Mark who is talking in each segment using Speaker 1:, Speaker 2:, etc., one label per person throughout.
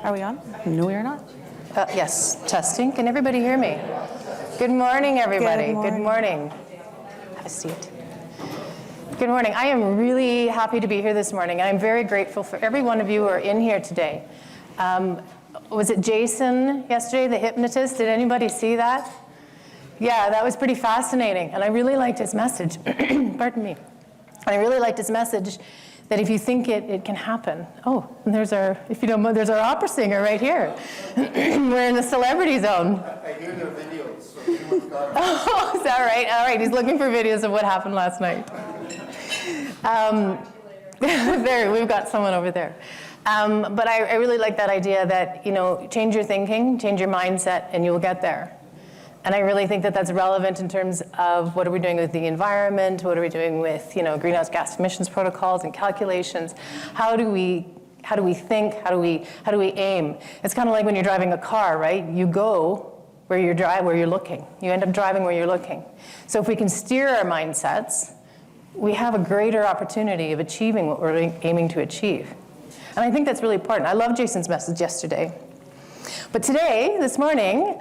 Speaker 1: Are we on? No, we are not.
Speaker 2: Yes, testing. Can everybody hear me? Good morning, everybody.
Speaker 1: Good morning.
Speaker 2: Have a seat. Good morning. I am really happy to be here this morning. I'm very grateful for every one of you who are in here today. Was it Jason yesterday, the hypnotist? Did anybody see that? Yeah, that was pretty fascinating. And I really liked his message. Pardon me. And I really liked his message that if you think it, it can happen. Oh, and there's our, if you don't know, there's our opera singer right here. We're in the celebrity zone.
Speaker 3: I hear their videos, so someone's got it.
Speaker 2: Oh, is that right? All right, he's looking for videos of what happened last night. There, we've got someone over there. But I really like that idea that, you know, change your thinking, change your mindset, and you will get there. And I really think that that's relevant in terms of what are we doing with the environment, what are we doing with, you know, greenhouse gas emissions protocols and calculations. How do we think, how do we aim? It's kind of like when you're driving a car, right? You go where you're looking. You end up driving where you're looking. So if we can steer our mindsets, we have a greater opportunity of achieving what we're aiming to achieve. And I think that's really important. I love Jason's message yesterday. But today, this morning,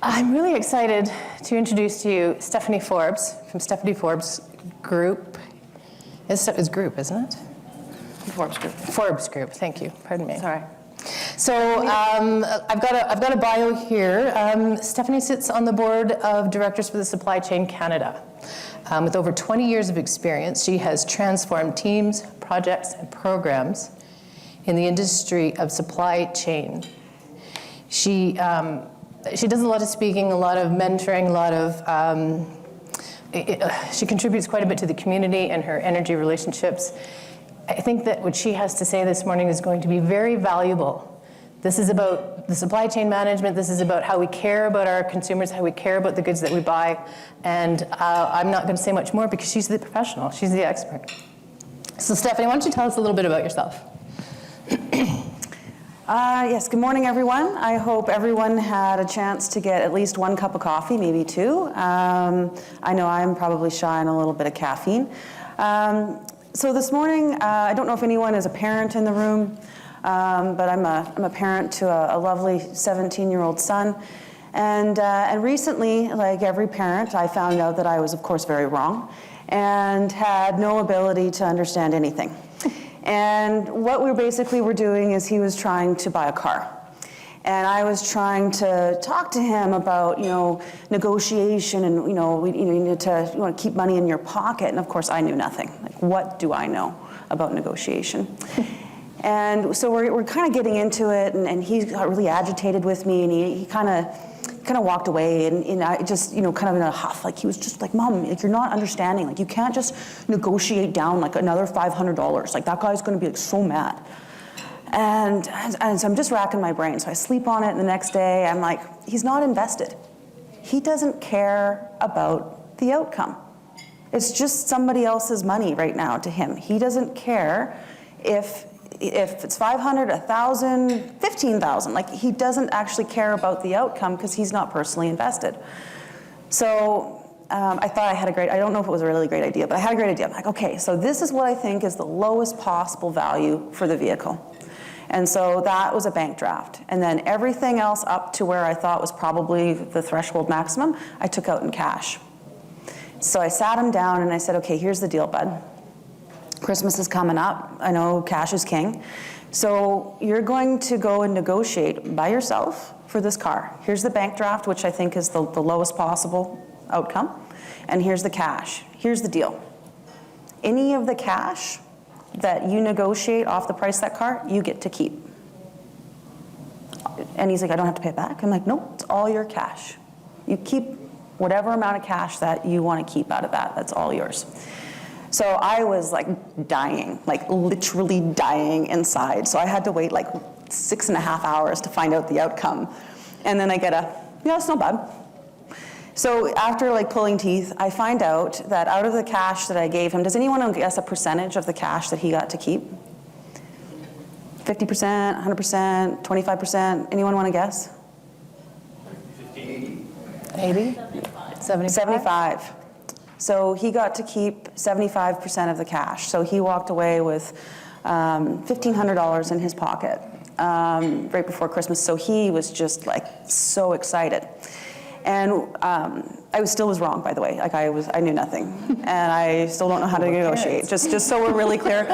Speaker 2: I'm really excited to introduce to you Stephanie Forbes from Stephanie Forbes Group. It's group, isn't it?
Speaker 1: Forbes Group.
Speaker 2: Forbes Group, thank you, pardon me.
Speaker 1: Sorry.
Speaker 2: So I've got a bio here. Stephanie sits on the board of directors for the Supply Chain Canada. With over 20 years of experience, she has transformed teams, projects, and programs in the industry of supply chain. She does a lot of speaking, a lot of mentoring, a lot of, she contributes quite a bit to the community and her energy relationships. I think that what she has to say this morning is going to be very valuable. This is about the supply chain management. This is about how we care about our consumers, how we care about the goods that we buy. And I'm not going to say much more because she's the professional. She's the expert. So Stephanie, why don't you tell us a little bit about yourself?
Speaker 1: Yes, good morning, everyone. I hope everyone had a chance to get at least one cup of coffee, maybe two. I know I'm probably shy on a little bit of caffeine. So this morning, I don't know if anyone is a parent in the room, but I'm a parent to a lovely 17-year-old son. And recently, like every parent, I found out that I was, of course, very wrong and had no ability to understand anything. And what we basically were doing is he was trying to buy a car. And I was trying to talk to him about, you know, negotiation and, you know, you need to, you want to keep money in your pocket. And of course, I knew nothing. Like, what do I know about negotiation? And so we're kind of getting into it, and he got really agitated with me, and he kind of walked away, and I just, you know, kind of in a huff, like he was just like, Mom, like, you're not understanding, like you can't just negotiate down like another $500, like that guy's going to be like so mad. And so I'm just racking my brain, so I sleep on it, and the next day I'm like, he's not invested. He doesn't care about the outcome. It's just somebody else's money right now to him. He doesn't care if it's 500, 1,000, 15,000, like he doesn't actually care about the outcome because he's not personally invested. So I thought I had I don't know if it was a really great idea, but I had a great idea. I'm like, okay, so this is what I think is the lowest possible value for the vehicle. And so that was a bank draft. And then everything else up to where I thought was probably the threshold maximum, I took out in cash. So I sat him down and I said, okay, here's the deal, bud. Christmas is coming up. I know cash is king. So you're going to go and negotiate by yourself for this car. Here's the bank draft, which I think is the lowest possible outcome. And here's the cash. Here's the deal. Any of the cash that you negotiate off the price of that car, you get to keep. And he's like, I don't have to pay it back? I'm like, no, it's all your cash. You keep whatever amount of cash that you want to keep out of that. That's all yours. So I was like dying, like literally dying inside. So I had to wait like 6.5 hours to find out the outcome. And then I get yeah, it's not bad. So after like pulling teeth, I find out that out of the cash that I gave him, does anyone guess a percentage of the cash that he got to keep? 50%, 100%, 25%? Anyone want to guess?
Speaker 3: 50,
Speaker 2: 80?
Speaker 1: 75. So he got to keep 75% of the cash. So he walked away with $1,500 in his pocket. right before Christmas. So he was just like so excited. And I still was wrong, by the way. Like I knew nothing, and I still don't know how to negotiate. Just so we're really clear,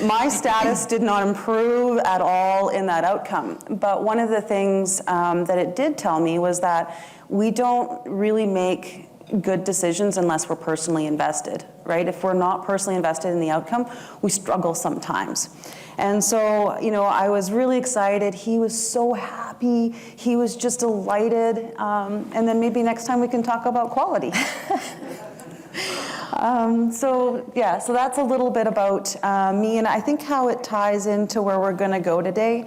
Speaker 1: my status did not improve at all in that outcome. But one of the things that it did tell me was that we don't really make good decisions unless we're personally invested, right? If we're not personally invested in the outcome, we struggle sometimes. And so, you know, I was really excited. He was so happy. He was just delighted. And then maybe next time we can talk about quality. So that's a little bit about me. And I think how it ties into where we're going to go today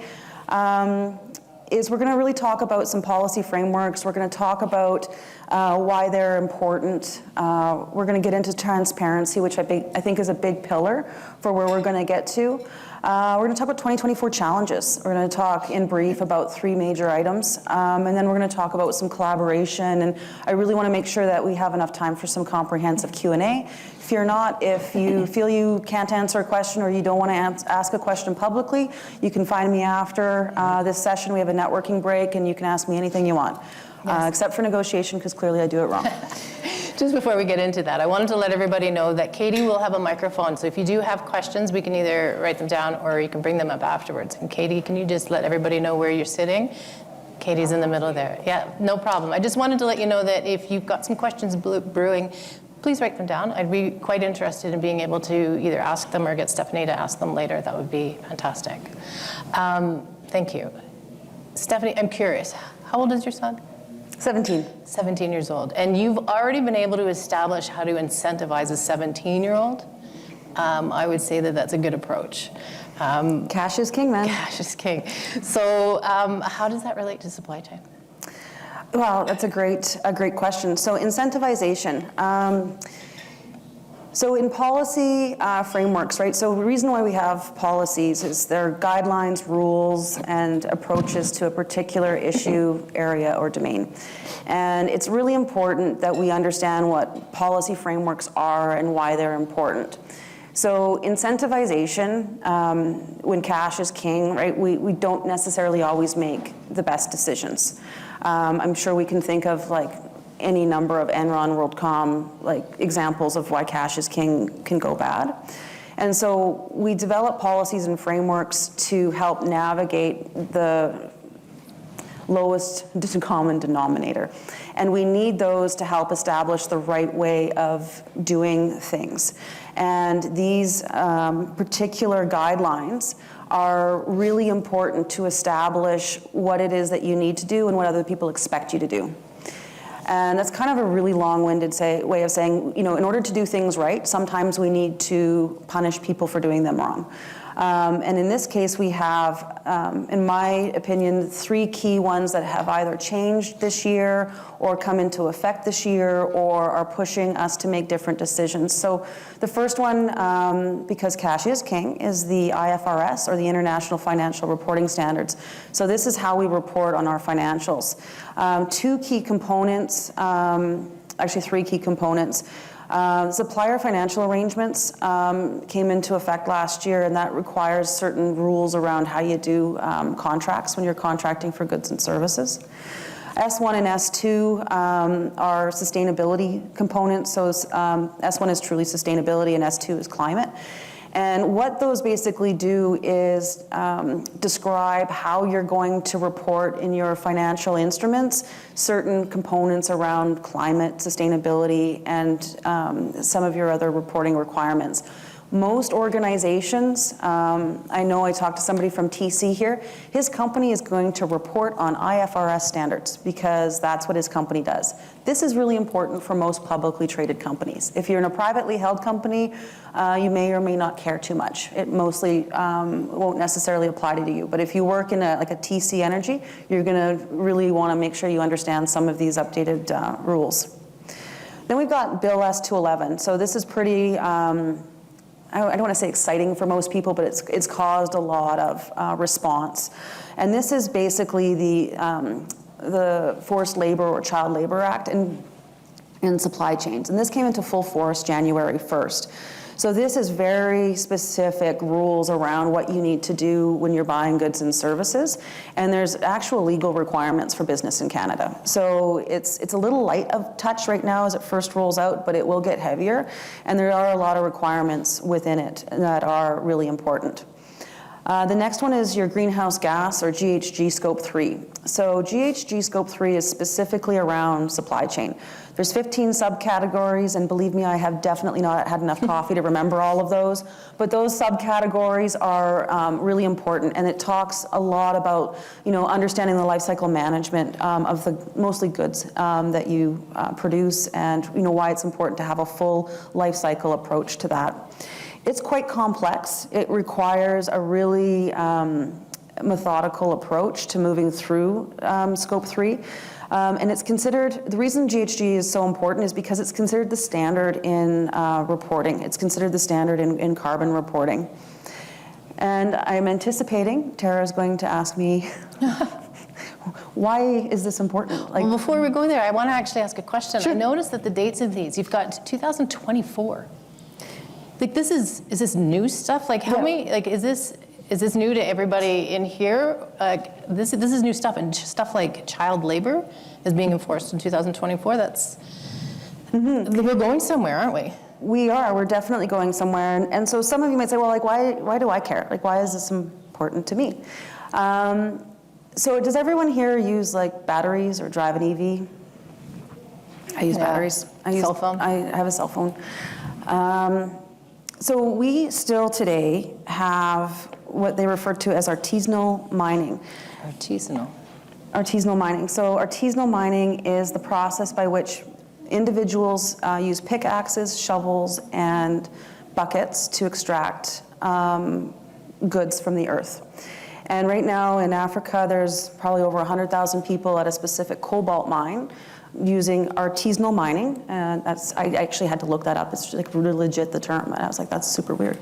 Speaker 1: is we're going to really talk about some policy frameworks. We're going to talk about why they're important. We're going to get into transparency, which I think is a big pillar for where we're going to get to. We're going to talk about 2024 challenges. We're going to talk in brief about 3 major items, and then we're going to talk about some collaboration. And I really want to make sure that we have enough time for some comprehensive Q&A. Fear not, if you feel you can't answer a question or you don't want to ask a question publicly, you can find me after this session. We have a networking break, and you can ask me anything you want, except for negotiation, because clearly I do it wrong.
Speaker 2: Just before we get into that, I wanted to let everybody know that Katie will have a microphone. So if you do have questions, we can either write them down or you can bring them up afterwards. And Katie, can you just let everybody know where you're sitting? Katie's in the middle there. Yeah, no problem. I just wanted to let you know that if you've got some questions brewing, please write them down. I'd be quite interested in being able to either ask them or get Stephanie to ask them later. That would be fantastic. Thank you. Stephanie, I'm curious, how old is your son?
Speaker 1: 17.
Speaker 2: 17 years old. And you've already been able to establish how to incentivize a 17-year-old. I would say that that's a good approach.
Speaker 1: Cash is king, man.
Speaker 2: Cash is king. So how does that relate to supply chain?
Speaker 1: Well, that's a great question. So incentivization. So in policy frameworks, right? So the reason why we have policies is they're guidelines, rules, and approaches to a particular issue, area, or domain. And it's really important that we understand what policy frameworks are and why they're important. So incentivization, when cash is king, right? We don't necessarily always make the best decisions. I'm sure we can think of like any number of Enron, WorldCom, like examples of why cash is king can go bad. And so we develop policies and frameworks to help navigate the lowest common denominator. And we need those to help establish the right way of doing things. And these particular guidelines are really important to establish what it is that you need to do and what other people expect you to do. And that's kind of a really long-winded way of saying, you know, in order to do things right, sometimes we need to punish people for doing them wrong. And in this case, we have, in my opinion, 3 key ones that have either changed this year or come into effect this year or are pushing us to make different decisions. So the first one, because cash is king, is the IFRS, or the International Financial Reporting Standards. So this is how we report on our financials. 2 key components, actually 3 key components. Supplier financial arrangements came into effect last year, and that requires certain rules around how you do contracts when you're contracting for goods and services. S1 and S2 are sustainability components. So S1 is truly sustainability and S2 is climate. And what those basically do is describe how you're going to report in your financial instruments certain components around climate, sustainability, and some of your other reporting requirements. Most organizations, I know I talked to somebody from TC here, his company is going to report on IFRS standards because that's what his company does. This is really important for most publicly traded companies. If you're in a privately held company, you may or may not care too much. It mostly won't necessarily apply to you. But if you work in like a TC Energy, you're going to really want to make sure you understand some of these updated rules. Then we've got Bill S211. So this is pretty, I don't want to say exciting for most people, but it's caused a lot of response. And this is basically the Forced Labor or Child Labor Act in supply chains. And this came into full force January 1st. So this is very specific rules around what you need to do when you're buying goods and services, and there's actual legal requirements for business in Canada. So it's a little light of touch right now as it first rolls out, but it will get heavier, and there are a lot of requirements within it that are really important. The next one is your greenhouse gas, or GHG Scope 3. So GHG Scope 3 is specifically around supply chain. There's 15 subcategories, and believe me, I have definitely not had enough coffee to remember all of those, but those subcategories are really important, and it talks a lot about, understanding the life cycle management of the mostly goods that you produce, and why it's important to have a full life cycle approach to that. It's quite complex. It requires a really methodical approach to moving through Scope 3. And it's considered, the reason GHG is so important is because it's considered the standard in reporting. It's considered the standard in carbon reporting. And I'm anticipating Tara's going to ask me, why is this important?
Speaker 2: Well, before we go there, I want to actually ask a question.
Speaker 1: Sure.
Speaker 2: I noticed that the dates of these, you've got 2024. Like, is this new stuff? Like, how many, like, is this new to everybody in here? Like, this is new stuff, and stuff like child labor is being enforced in 2024. That's, we're going somewhere, aren't we?
Speaker 1: We are, we're definitely going somewhere. And so some of you might say, well, like, why do I care? Like, why is this important to me? So does everyone here use like batteries or drive an EV? I use batteries.
Speaker 2: Cell phone?
Speaker 1: I have a cell phone. So we still today have what they refer to as artisanal mining. Artisanal mining. So artisanal mining is the process by which individuals use pickaxes, shovels, and buckets to extract goods from the earth. And right now in Africa, there's probably over 100,000 people at a specific cobalt mine using artisanal mining, and I actually had to look that up. It's like really legit, the term, and I was like, that's super weird.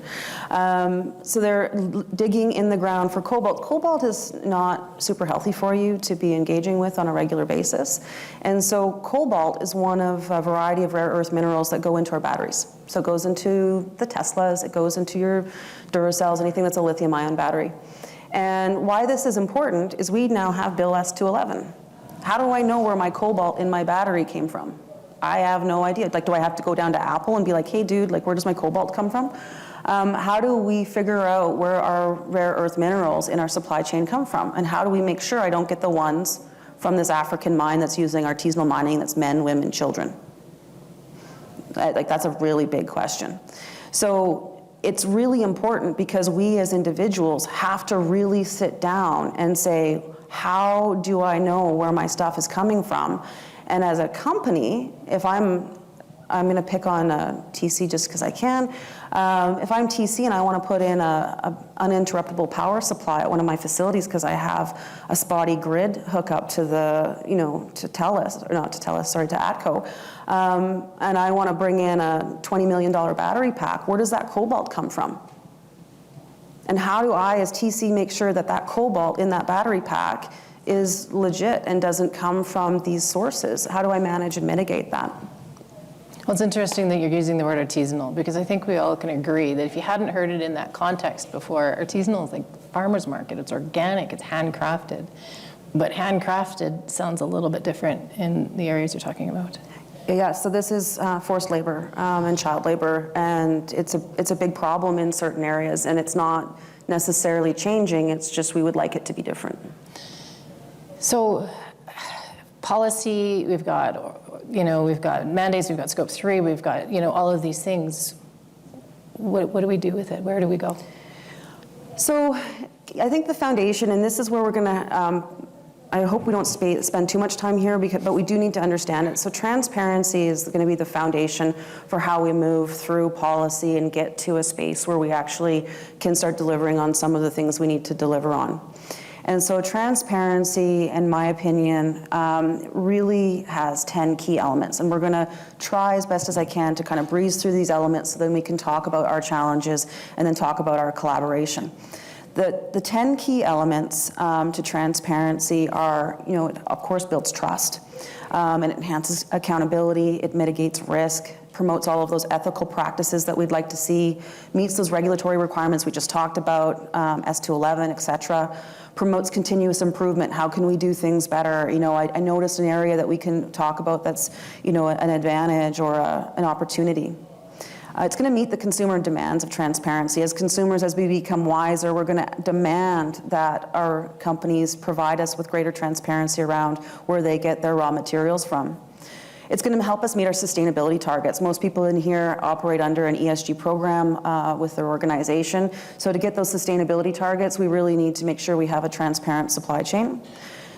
Speaker 1: So they're digging in the ground for cobalt. Cobalt is not super healthy for you to be engaging with on a regular basis, and so cobalt is one of a variety of rare earth minerals that go into our batteries. So it goes into the Teslas, it goes into your Duracells, anything that's a lithium-ion battery. And why this is important is we now have Bill S-211. How do I know where my cobalt in my battery came from? I have no idea. Like, do I have to go down to Apple and be like, hey dude, like, where does my cobalt come from? How do we figure out where our rare earth minerals in our supply chain come from? And how do we make sure I don't get the ones from this African mine that's using artisanal mining that's men, women, children? Like, that's a really big question. So it's really important because we as individuals have to really sit down and say, how do I know where my stuff is coming from? And as a company, if I'm going to pick on TC just because I can. If I'm TC and I want to put in a uninterruptible power supply at one of my facilities because I have a spotty grid hookup to the, to TELUS, or not to TELUS, sorry, to ATCO, and I want to bring in a $20 million battery pack, where does that cobalt come from? And how do I, as TC, make sure that that cobalt in that battery pack is legit and doesn't come from these sources? How do I manage and mitigate that?
Speaker 2: Well, it's interesting that you're using the word artisanal, because I think we all can agree that if you hadn't heard it in that context before, artisanal is like farmer's market. It's organic, it's handcrafted. But handcrafted sounds a little bit different in the areas you're talking about.
Speaker 1: Yeah, so this is forced labor and child labor, and it's a big problem in certain areas, and it's not necessarily changing, it's just we would like it to be different.
Speaker 2: So policy, we've got mandates, we've got Scope 3, we've got, all of these things. What do we do with it? Where do we go? So
Speaker 1: I think the foundation, and this is where we're gonna, I hope we don't spend too much time here, but we do need to understand it. So transparency is going to be the foundation for how we move through policy and get to a space where we actually can start delivering on some of the things we need to deliver on. And so transparency, in my opinion, really has 10 key elements. And we're going to try as best as I can to kind of breeze through these elements so then we can talk about our challenges and then talk about our collaboration. The 10 key elements to transparency are, it of course builds trust, and it enhances accountability, it mitigates risk, promotes all of those ethical practices that we'd like to see, meets those regulatory requirements we just talked about, S211, et cetera, promotes continuous improvement. How can we do things better? You know, I noticed an area that we can talk about that's, you know, an advantage or an opportunity. It's going to meet the consumer demands of transparency. As consumers, as we become wiser, we're going to demand that our companies provide us with greater transparency around where they get their raw materials from. It's going to help us meet our sustainability targets. Most people in here operate under an ESG program with their organization. So to get those sustainability targets, we really need to make sure we have a transparent supply chain.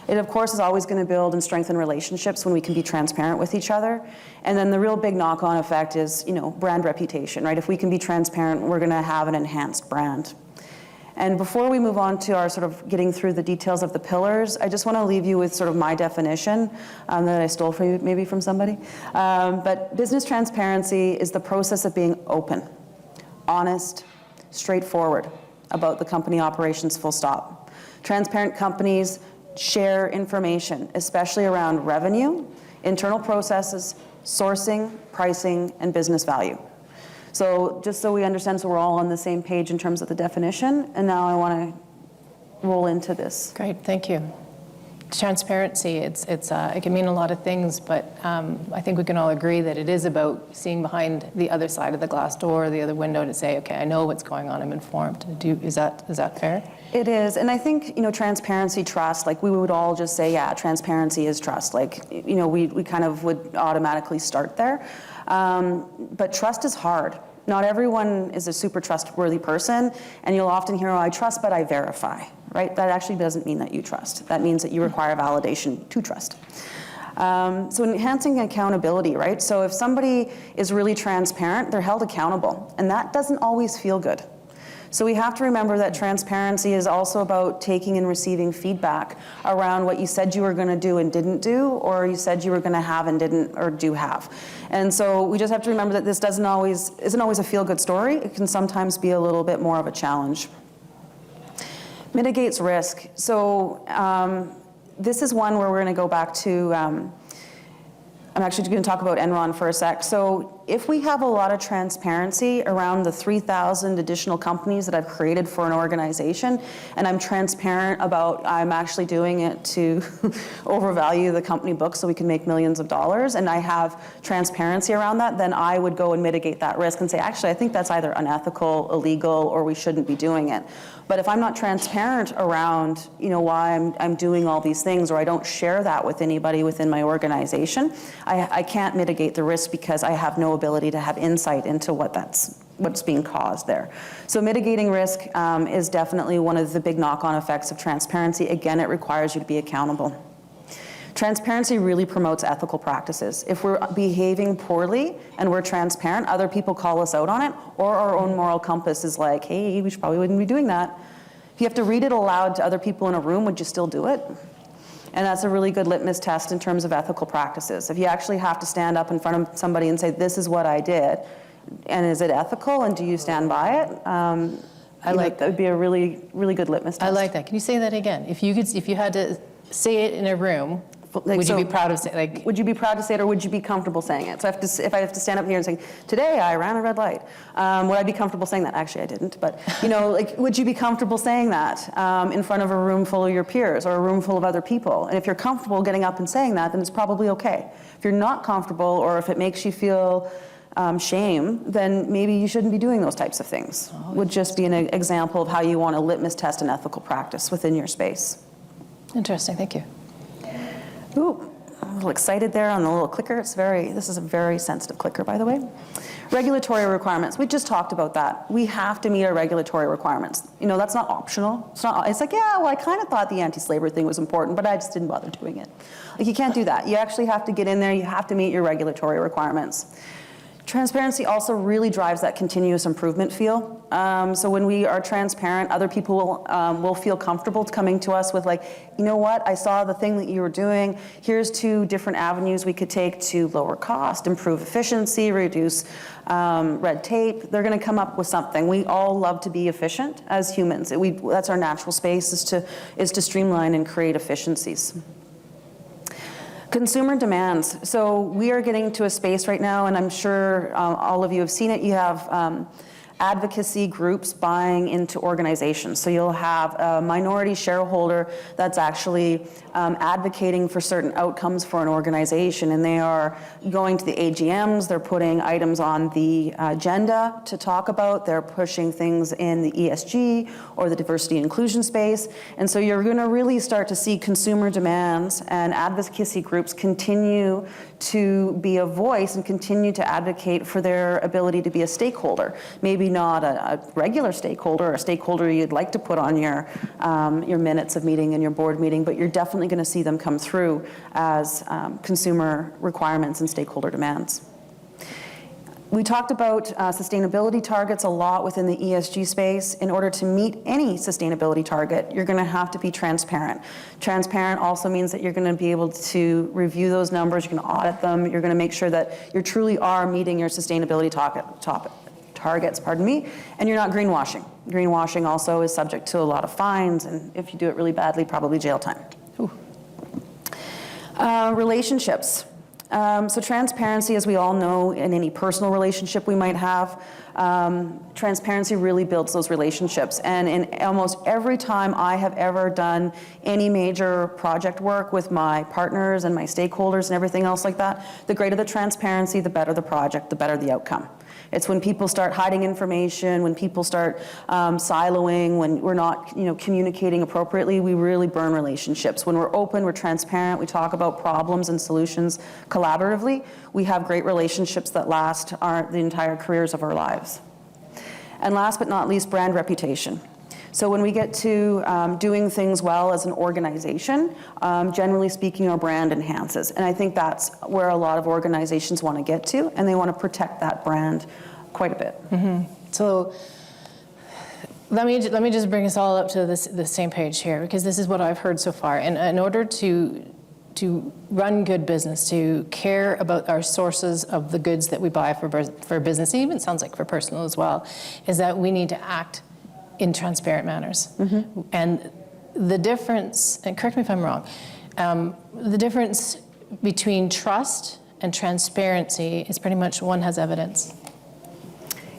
Speaker 1: It, of course, is always going to build and strengthen relationships when we can be transparent with each other. And then the real big knock-on effect is, you know, brand reputation, right? If we can be transparent, we're going to have an enhanced brand. And before we move on to our sort of getting through the details of the pillars, I just want to leave you with sort of my definition that I stole from you, maybe from somebody. But business transparency is the process of being open, honest, straightforward about the company operations, full stop. Transparent companies share information, especially around revenue, internal processes, sourcing, pricing, and business value. So just so we understand, so we're all on the same page in terms of the definition, and now I want to roll into this.
Speaker 2: Great, thank you. Transparency, it can mean a lot of things, but I think we can all agree that it is about seeing behind the other side of the glass door, the other window, to say, okay, I know what's going on, I'm informed. Is that fair?
Speaker 1: It is, and I think, you know, transparency, trust, like we would all just say, yeah, transparency is trust. Like, you know, we kind of would automatically start there. But trust is hard. Not everyone is a super trustworthy person, and you'll often hear, oh, I trust, but I verify, right? That actually doesn't mean that you trust. That means that you require validation to trust. So enhancing accountability, right? So if somebody is really transparent, they're held accountable, and that doesn't always feel good. So we have to remember that transparency is also about taking and receiving feedback around what you said you were going to do and didn't do, or you said you were going to have and didn't or do have. And so we just have to remember that this isn't always a feel-good story. It can sometimes be a little bit more of a challenge. Mitigates risk. So this is one where we're going to go back to I'm actually going to talk about Enron for a sec. So if we have a lot of transparency around the 3,000 additional companies that I've created for an organization, and I'm transparent about I'm actually doing it to overvalue the company book so we can make millions of dollars, and I have transparency around that, then I would go and mitigate that risk and say, actually, I think that's either unethical, illegal, or we shouldn't be doing it. But if I'm not transparent around, you know, why I'm doing all these things, or I don't share that with anybody within my organization, I can't mitigate the risk because I have no ability to have insight into what's being caused there. So mitigating risk is definitely one of the big knock-on effects of transparency. Again, it requires you to be accountable. Transparency really promotes ethical practices. If we're behaving poorly and we're transparent, other people call us out on it, or our own moral compass is like, hey, we probably wouldn't be doing that. If you have to read it aloud to other people in a room, would you still do it? And that's a really good litmus test in terms of ethical practices. If you actually have to stand up in front of somebody and say, this is what I did, and is it ethical, and do you stand by it? I like that would be a really, really good litmus test.
Speaker 2: I like that. Can you say that again? If you had to say it in a room, would you be proud of saying,
Speaker 1: would you be proud to say it, or would you be comfortable saying it? So if I have to stand up here and say, today I ran a red light, would I be comfortable saying that? Actually, I didn't, but you know, like, would you be comfortable saying that in front of a room full of your peers or a room full of other people? And if you're comfortable getting up and saying that, then it's probably okay. If you're not comfortable, or if it makes you feel shame, then maybe you shouldn't be doing those types of things. Would just be an example of how you want to litmus test an ethical practice within your space.
Speaker 2: Interesting, thank you.
Speaker 1: Ooh, I'm a little excited there on the little clicker. This is a very sensitive clicker, by the way. Regulatory requirements, we just talked about that. We have to meet our regulatory requirements. You know, that's not optional. It's like, yeah, well, I kind of thought the anti-slavery thing was important, but I just didn't bother doing it. Like, you can't do that. You actually have to get in there, you have to meet your regulatory requirements. Transparency also really drives that continuous improvement feel. So when we are transparent, other people will feel comfortable coming to us with, like, you know what, I saw the thing that you were doing. Here's 2 different avenues we could take to lower cost, improve efficiency, reduce red tape. They're going to come up with something. We all love to be efficient as humans. That's our natural space, is to streamline and create efficiencies. Consumer demands. So we are getting to a space right now, and I'm sure all of you have seen it. You have advocacy groups buying into organizations. So you'll have a minority shareholder that's actually advocating for certain outcomes for an organization, and they are going to the AGMs, they're putting items on the agenda to talk about, they're pushing things in the ESG or the diversity and inclusion space, and so you're going to really start to see consumer demands and advocacy groups continue to be a voice and continue to advocate for their ability to be a stakeholder. Maybe not a regular stakeholder or a stakeholder you'd like to put on your minutes of meeting and your board meeting, but you're definitely going to see them come through as consumer requirements and stakeholder demands. We talked about sustainability targets a lot within the ESG space. In order to meet any sustainability target, you're going to have to be transparent. Transparent also means that you're going to be able to review those numbers, you're going to audit them, you're going to make sure that you truly are meeting your sustainability targets, and you're not greenwashing. Greenwashing also is subject to a lot of fines, and if you do it really badly, probably jail time. Relationships. So transparency, as we all know, in any personal relationship we might have, transparency really builds those relationships. And in almost every time I have ever done any major project work with my partners and my stakeholders and everything else like that, the greater the transparency, the better the project, the better the outcome. It's when people start hiding information, when people start siloing, when we're not communicating appropriately, we really burn relationships. When we're open, we're transparent, we talk about problems and solutions collaboratively, we have great relationships that last the entire careers of our lives. And last but not least, brand reputation. So when we get to doing things well as an organization, generally speaking, our brand enhances. And I think that's where a lot of organizations want to get to, and they want to protect that brand quite a bit.
Speaker 2: Mm-hmm. So let me just bring us all up to the same page here, because this is what I've heard so far. And in order to run good business, to care about our sources of the goods that we buy for business, even sounds like for personal as well, is that we need to act in transparent manners. Mm-hmm. And the difference, and correct me if I'm wrong, the difference between trust and transparency is pretty much one has evidence.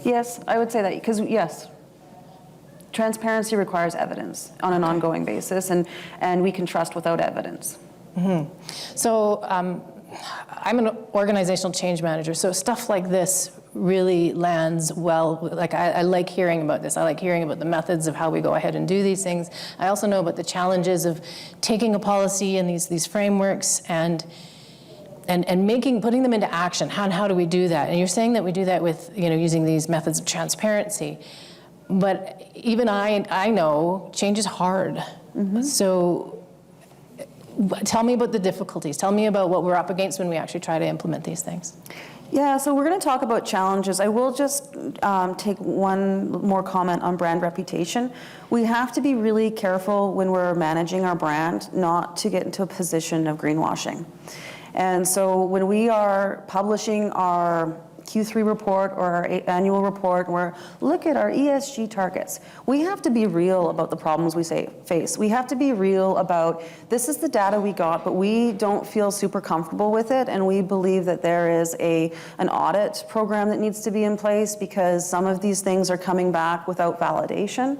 Speaker 1: Yes, I would say that, because yes, transparency requires evidence on an ongoing basis, and we can trust without evidence.
Speaker 2: Mm-hmm. So I'm an organizational change manager, so stuff like this really lands well. Like I like hearing about this. I like hearing about the methods of how we go ahead and do these things. I also know about the challenges of taking a policy and these frameworks and putting them into action. How do we do that? And you're saying that we do that with using these methods of transparency, but even I know change is hard. Mm-hmm. So tell me about the difficulties. Tell me about what we're up against when we actually try to implement these things.
Speaker 1: Yeah, so we're going to talk about challenges. I will just take one more comment on brand reputation. We have to be really careful when we're managing our brand not to get into a position of greenwashing. And so when we are publishing our Q3 report or our annual report, where look at our ESG targets, we have to be real about the problems we face. We have to be real about, this is the data we got, but we don't feel super comfortable with it, and we believe that there is an audit program that needs to be in place because some of these things are coming back without validation.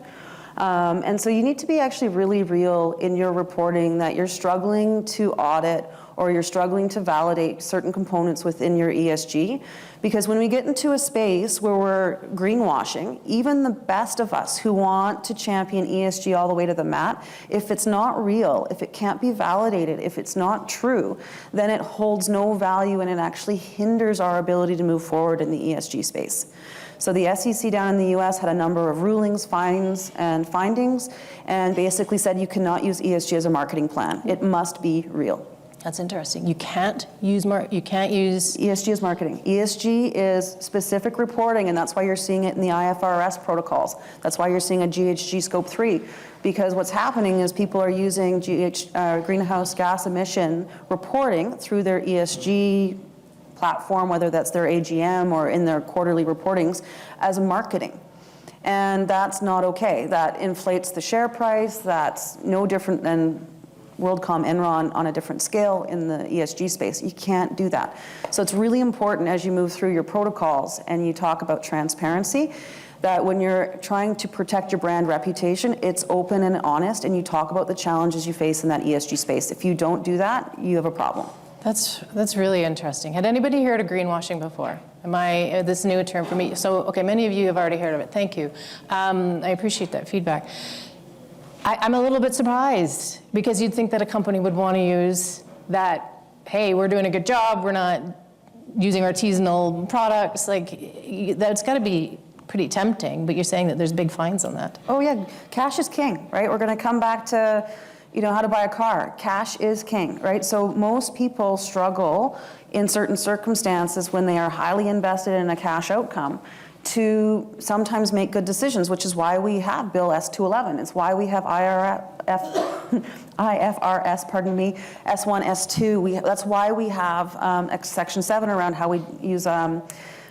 Speaker 1: And so you need to be actually really real in your reporting that you're struggling to audit or you're struggling to validate certain components within your ESG. Because when we get into a space where we're greenwashing, even the best of us who want to champion ESG all the way to the mat, if it's not real, if it can't be validated, if it's not true, then it holds no value and it actually hinders our ability to move forward in the ESG space. So the SEC down in the US had a number of rulings, fines, and findings, and basically said you cannot use ESG as a marketing plan. It must be real.
Speaker 2: That's interesting. You can't use ESG
Speaker 1: as marketing. ESG is specific reporting, and that's why you're seeing it in the IFRS protocols. That's why you're seeing a GHG Scope 3, because what's happening is people are using greenhouse gas emission reporting through their ESG platform, whether that's their AGM or in their quarterly reportings, as marketing. And that's not okay. That inflates the share price. That's no different than WorldCom, Enron on a different scale in the ESG space. You can't do that. So it's really important as you move through your protocols and you talk about transparency, that when you're trying to protect your brand reputation, it's open and honest, and you talk about the challenges you face in that ESG space. If you don't do that, you have a problem.
Speaker 2: That's really interesting. Had anybody heard of greenwashing before? This new term for me? So, okay, many of you have already heard of it. Thank you. I appreciate that feedback. I'm a little bit surprised, because you'd think that a company would want to use that, hey, we're doing a good job, we're not using artisanal products. Like, that's got to be pretty tempting, but you're saying that there's big fines on that.
Speaker 1: Oh yeah, cash is king, right? We're going to come back to, how to buy a car. Cash is king, right? So most people struggle in certain circumstances when they are highly invested in a cash outcome to sometimes make good decisions, which is why we have Bill S211. It's why we have IFRS, S1, S2. That's why we have Section 7 around how we use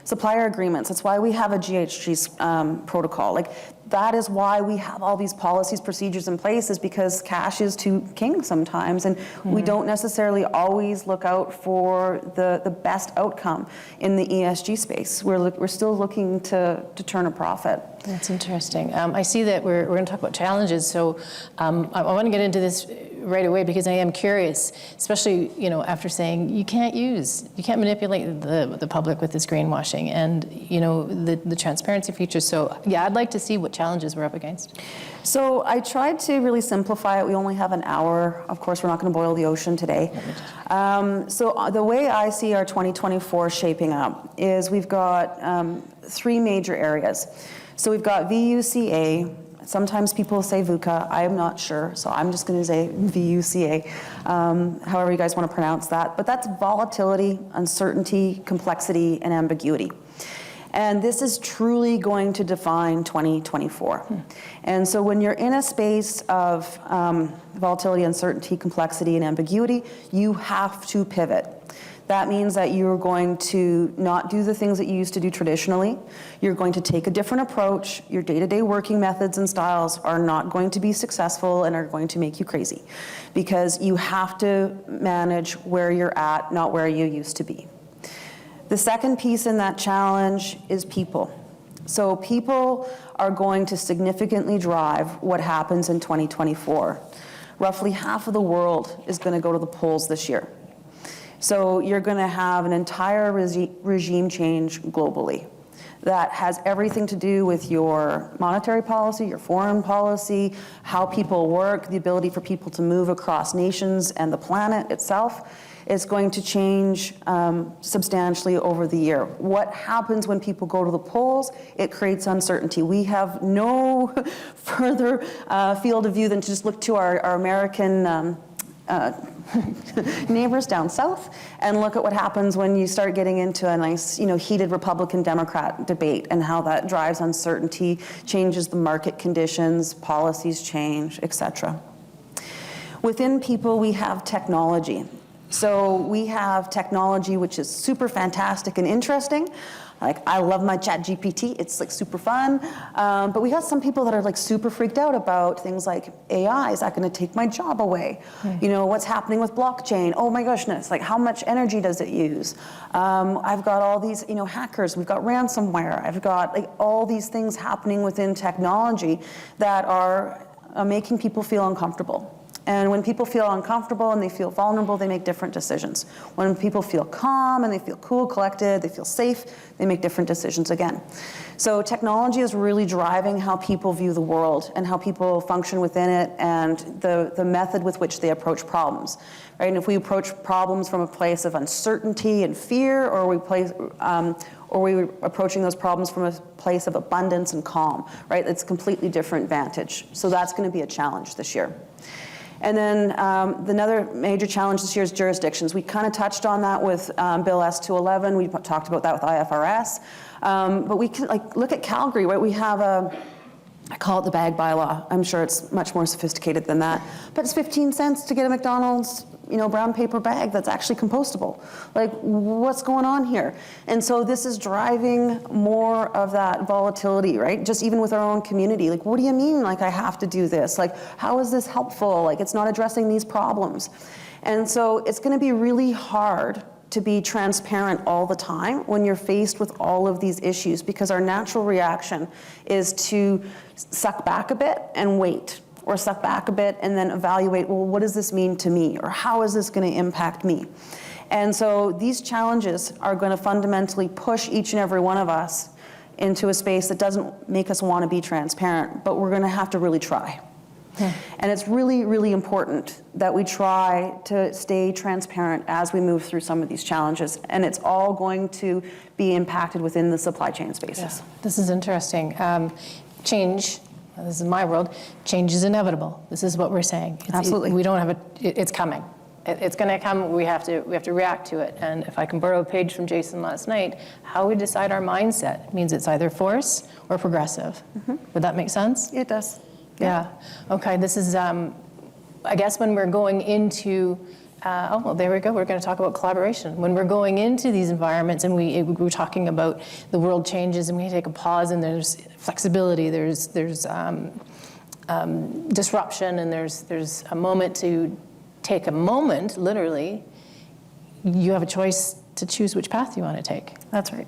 Speaker 1: supplier agreements. That's why we have a GHG protocol. Like, that is why we have all these policies, procedures in place, is because cash is too king sometimes, and we don't necessarily always look out for the best outcome in the ESG space. We're still looking to turn a profit.
Speaker 2: That's interesting. I see that we're going to talk about challenges, so I want to get into this right away, because I am curious, especially after saying you can't manipulate the public with this greenwashing and the transparency features. So yeah, I'd like to see what challenges we're up against.
Speaker 1: So I tried to really simplify it. We only have an hour. Of course, we're not going to boil the ocean today. So the way I see our 2024 shaping up is we've got 3 major areas. So we've got VUCA. Sometimes people say VUCA. I am not sure, so I'm just going to say VUCA, however you guys want to pronounce that. But that's volatility, uncertainty, complexity, and ambiguity. And this is truly going to define 2024. And so when you're in a space of volatility, uncertainty, complexity, and ambiguity, you have to pivot. That means that you're going to not do the things that you used to do traditionally. You're going to take a different approach. Your day-to-day working methods and styles are not going to be successful and are going to make you crazy, because you have to manage where you're at, not where you used to be. The second piece in that challenge is people. So people are going to significantly drive what happens in 2024. Roughly half of the world is going to go to the polls this year. So you're going to have an entire regime change globally that has everything to do with your monetary policy, your foreign policy, how people work, the ability for people to move across nations and the planet itself. Is going to change substantially over the year. What happens when people go to the polls? It creates uncertainty. We have no further field of view than to just look to our American neighbors down south and look at what happens when you start getting into a nice, heated Republican-Democrat debate, and how that drives uncertainty, changes the market conditions, policies change, etc. Within people, we have technology. So we have technology which is super fantastic and interesting. Like, I love my ChatGPT, it's like super fun. But we got some people that are like super freaked out about things like AI, is that gonna take my job away? What's happening with blockchain? Oh my goodness, like how much energy does it use? I've got all these, hackers, we've got ransomware, I've got like all these things happening within technology that are making people feel uncomfortable. And when people feel uncomfortable and they feel vulnerable, they make different decisions. When people feel calm and they feel cool, collected, they feel safe, they make different decisions again. So technology is really driving how people view the world and how people function within it, and the method with which they approach problems. Right? And if we approach problems from a place of uncertainty and fear, or we're approaching those problems from a place of abundance and calm, right? It's a completely different vantage. So that's going to be a challenge this year. And then another major challenge this year is jurisdictions. We kind of touched on that with Bill S211. We talked about that with IFRS. But we can look at Calgary, right? We have I call it the bag bylaw. I'm sure it's much more sophisticated than that. But it's 15 cents to get a McDonald's brown paper bag that's actually compostable? Like, what's going on here? And so this is driving more of that volatility, right? Just even with our own community. Like, what do you mean, like, I have to do this? Like, how is this helpful? Like, it's not addressing these problems. And so it's going to be really hard to be transparent all the time when you're faced with all of these issues, because our natural reaction is to suck back a bit and wait, or suck back a bit and then evaluate, well, what does this mean to me? Or how is this going to impact me? And so these challenges are going to fundamentally push each and every one of us into a space that doesn't make us want to be transparent, but we're going to have to really try. And it's really, really important that we try to stay transparent as we move through some of these challenges. And it's all going to be impacted within the supply chain spaces.
Speaker 2: Yeah. This is interesting. Change, this is my world, change is inevitable. This is what we're saying.
Speaker 1: Absolutely.
Speaker 2: We don't have it's coming. It's going to come. We have to react to it. And if I can borrow a page from Jason last night, how we decide our mindset means it's either force or progressive. Would that make sense?
Speaker 1: It does.
Speaker 2: Yeah. Okay. This is, I guess, when we're going into, well, there we go. We're going to talk about collaboration. When we're going into these environments, and we're talking about the world changes, and we take a pause, and there's flexibility, there's disruption, and there's a moment to take a moment. Literally, you have a choice to choose which path you want to take.
Speaker 1: That's right.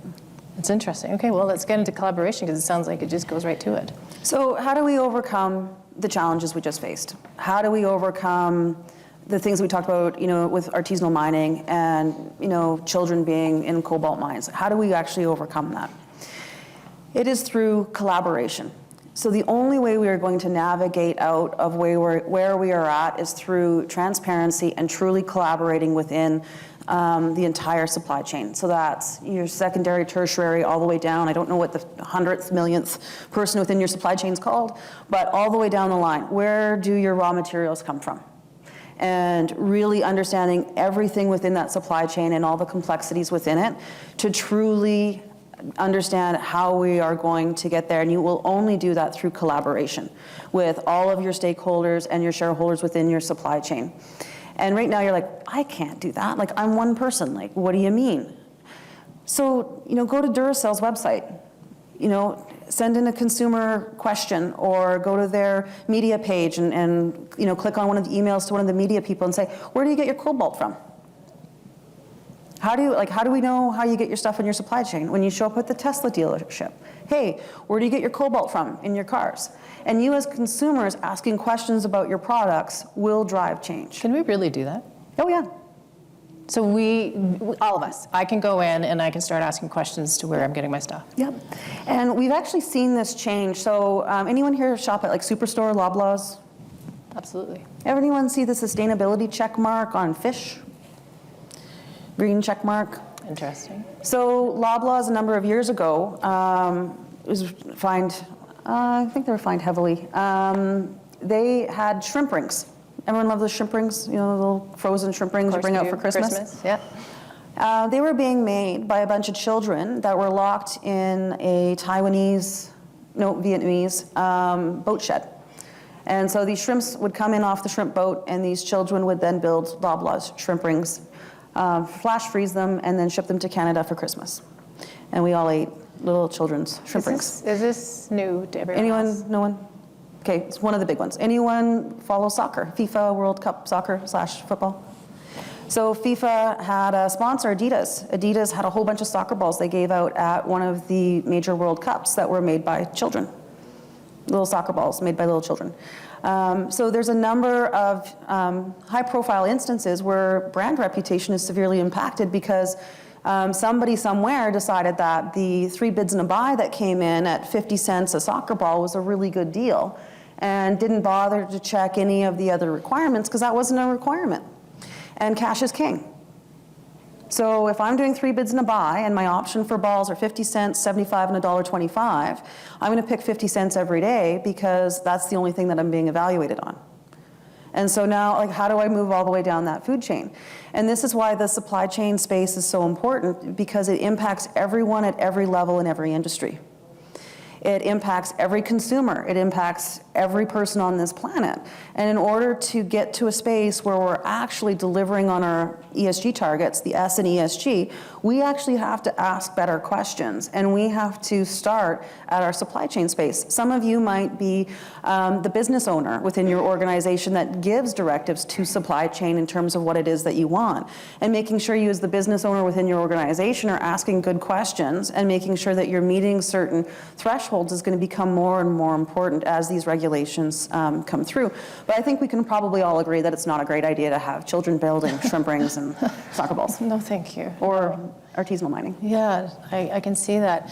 Speaker 2: It's interesting. Okay, well, let's get into collaboration, because it sounds like it just goes right to it.
Speaker 1: So how do we overcome the challenges we just faced? How do we overcome the things we talked about, with artisanal mining and, children being in cobalt mines? How do we actually overcome that? It is through collaboration. So the only way we are going to navigate out of where we are at is through transparency and truly collaborating within the entire supply chain. So that's your secondary, tertiary, all the way down. I don't know what the 100th, millionth person within your supply chain is called, but all the way down the line. Where do your raw materials come from? And really understanding everything within that supply chain and all the complexities within it to truly understand how we are going to get there. And you will only do that through collaboration with all of your stakeholders and your shareholders within your supply chain. And right now you're like, I can't do that. Like, I'm one person. Like, what do you mean? So, go to Duracell's website, send in a consumer question, or go to their media page and click on one of the emails to one of the media people and say, where do you get your cobalt from? How do we know how you get your stuff in your supply chain? When you show up at the Tesla dealership, hey, where do you get your cobalt from in your cars? And you as consumers asking questions about your products will drive change.
Speaker 2: Can we really do that?
Speaker 1: Oh yeah.
Speaker 2: So all of us, I can go in and I can start asking questions to where I'm getting my stuff.
Speaker 1: Yep. And we've actually seen this change. So anyone here shop at like Superstore, Loblaws?
Speaker 2: Absolutely.
Speaker 1: Anyone see the sustainability check mark on fish? Green check mark.
Speaker 2: Interesting.
Speaker 1: So Loblaws a number of years ago was fined, I think they were fined heavily. They had shrimp rings. Everyone loves those shrimp rings, the little frozen shrimp rings you bring out for Christmas.
Speaker 2: Yeah.
Speaker 1: They were being made by a bunch of children that were locked in a Vietnamese boat shed. And so these shrimps would come in off the shrimp boat, and these children would then build Loblaws shrimp rings, flash freeze them, and then ship them to Canada for Christmas. And we all ate little children's shrimp rings.
Speaker 2: Is this new to everyone
Speaker 1: Anyone?
Speaker 2: else?
Speaker 1: No one? Okay, it's one of the big ones. Anyone follow soccer? FIFA World Cup soccer / football? So FIFA had a sponsor, Adidas. Adidas had a whole bunch of soccer balls they gave out at one of the major World Cups that were made by children. Little soccer balls made by little children. So there's a number of high-profile instances where brand reputation is severely impacted because somebody somewhere decided that the 3 bids and a buy that came in at 50 cents a soccer ball was a really good deal and didn't bother to check any of the other requirements because that wasn't a requirement. And cash is king. So if I'm doing 3 bids and a buy and my option for balls are 50 cents, 75, and $1.25, I'm going to pick 50 cents every day because that's the only thing that I'm being evaluated on. And so now, how do I move all the way down that food chain? And this is why the supply chain space is so important, because it impacts everyone at every level in every industry. It impacts every consumer. It impacts every person on this planet. And in order to get to a space where we're actually delivering on our ESG targets, the S in ESG, we actually have to ask better questions, and we have to start at our supply chain space. Some of you might be the business owner within your organization that gives directives to supply chain in terms of what it is that you want, and making sure you as the business owner within your organization are asking good questions and making sure that you're meeting certain thresholds is going to become more and more important as these regulations come through. But I think we can probably all agree that it's not a great idea to have children building shrimp rings and soccer balls.
Speaker 2: No, thank you.
Speaker 1: Or artisanal mining.
Speaker 2: Yeah, I can see that.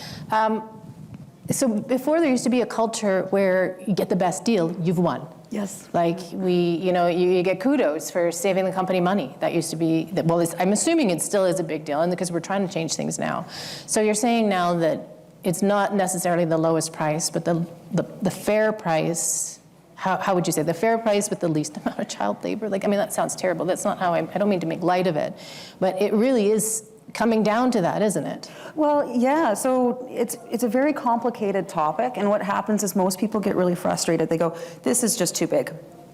Speaker 2: So before there used to be a culture where you get the best deal, you've won.
Speaker 1: Yes.
Speaker 2: Like you get kudos for saving the company money. That used to be, well, I'm assuming it still is a big deal, and because we're trying to change things now. So you're saying now that it's not necessarily the lowest price, but the fair price. How would you say the fair price with the least amount of child labor? Like, I mean, that sounds terrible. That's not how I don't mean to make light of it, but it really is coming down to that, isn't it?
Speaker 1: Well, yeah, so it's a very complicated topic, and what happens is most people get really frustrated. They go, this is just too big.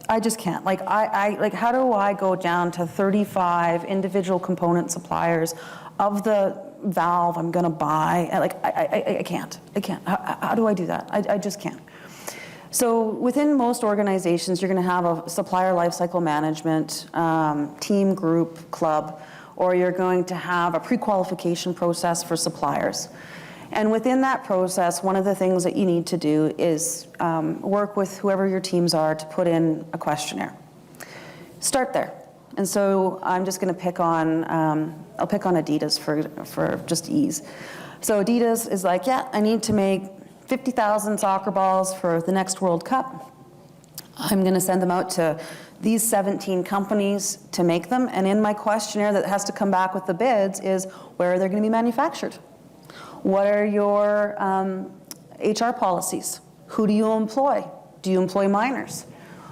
Speaker 1: I just can't. Like, like, how do I go down to 35 individual component suppliers of the valve I'm gonna buy? Like, I can't. How do I do that? I just can't. So within most organizations, you're going to have a supplier lifecycle management team, group, club, or you're going to have a pre-qualification process for suppliers. And within that process, one of the things that you need to do is work with whoever your teams are to put in a questionnaire. Start there. And so I'm just going to pick on, I'll pick on Adidas for just ease. So Adidas is like, yeah, I need to make 50,000 soccer balls for the next World Cup. I'm going to send them out to these 17 companies to make them. And in my questionnaire that has to come back with the bids is, where are they going to be manufactured? What are your HR policies? Who do you employ? Do you employ minors?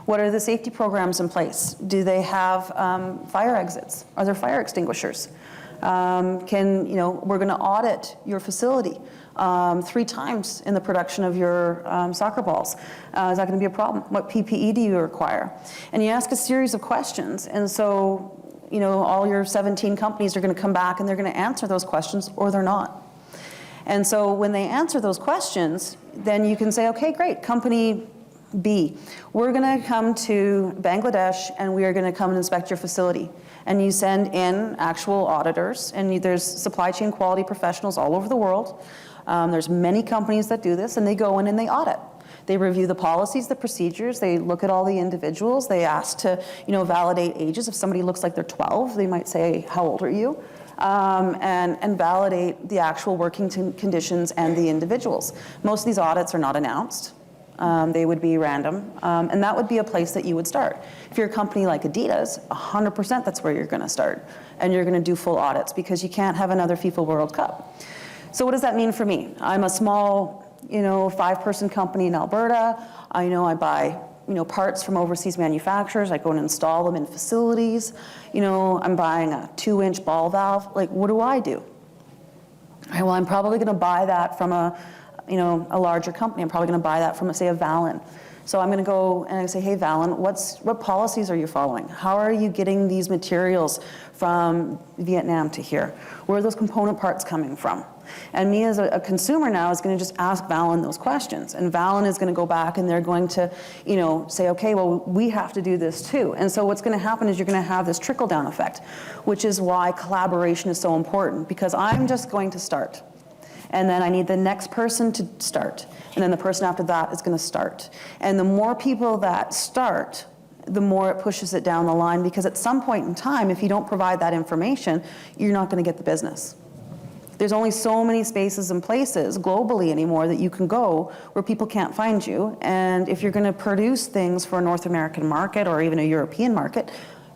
Speaker 1: What are the safety programs in place? Do they have fire exits? Are there fire extinguishers? We're going to audit your facility 3 times in the production of your soccer balls. Is that going to be a problem? What PPE do you require? And you ask a series of questions, and so all your 17 companies are going to come back and they're going to answer those questions, or they're not. And so when they answer those questions, then you can say, okay, great, company B, we're going to come to Bangladesh and we are going to come and inspect your facility. And you send in actual auditors, and there's supply chain quality professionals all over the world. There's many companies that do this, and they go in and they audit. They review the policies, the procedures, they look at all the individuals, they ask to validate ages. If somebody looks like they're 12, they might say, how old are you? And validate the actual working conditions and the individuals. Most of these audits are not announced. They would be random, and that would be a place that you would start. If you're a company like Adidas, 100% that's where you're going to start, and you're going to do full audits because you can't have another FIFA World Cup. So what does that mean for me? I'm a small, 5-person company in Alberta. I buy, parts from overseas manufacturers. I go and install them in facilities. I'm buying a 2-inch ball valve. Like, what do? All right, well, I'm probably going to buy that from a larger company. I'm probably going to buy that from, say, a Valin. So I'm going to go and I say, hey, Valin, what policies are you following? How are you getting these materials from Vietnam to here? Where are those component parts coming from? And me as a consumer now is going to just ask Valin those questions. And Valin is going to go back and they're going to, say, okay, well, we have to do this too. And so what's going to happen is you're going to have this trickle-down effect, which is why collaboration is so important, because I'm just going to start. And then I need the next person to start. And then the person after that is going to start. And the more people that start, the more it pushes it down the line, because at some point in time, if you don't provide that information, you're not going to get the business. There's only so many spaces and places globally anymore that you can go where people can't find you. And if you're going to produce things for a North American market or even a European market,